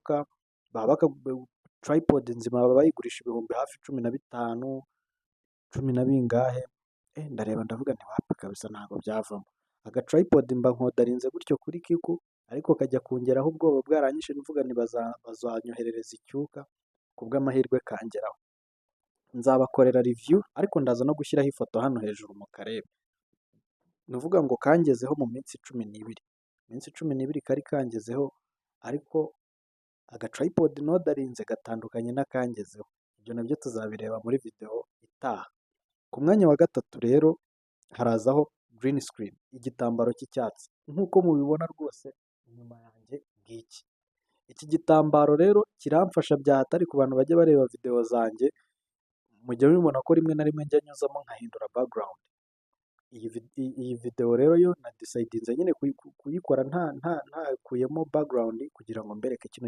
icyuka, tripod nzima baba bayigurisha ibihumbi hafi 15, 10 na bingahe, ndareba ndavuga nti wapi kabisa ntabwo byavamo. Tripod mba nkodarinze gutyo kuri Kiku, ariko kajya kungeraho ubwoba bwaranyishe mvuga nti bazanyoherereza icyuka, kubw'amahirwe kangeraho. Nzabakorera review ariko ndaza no gushyiraho ifoto hano hejuru mukareba. Ni ukuvuga ngo kangezeho mu minsi 12. Iminsi 12 kari kangezeho, ariko tripod nodarinze gatandukanye n'akangezeho. Ibyo nabyo tuzabireba muri video itaha. Ku mwanya wa gatatu rero harazaho green screen, igitambaro cy'icyatsi. Nk'uko mubibona rwose inyuma yanjye ngiki. Iki gitambaro rero kiramfasha byatari ku bantu bajya bareba video zanjye, mujya mubibona ko rimwe na rimwe njya nyuzamo nkahindura background. Iyi video rero yo na decidinze nyine kuyikora ntakuyemo background kugira ngo mbereke kino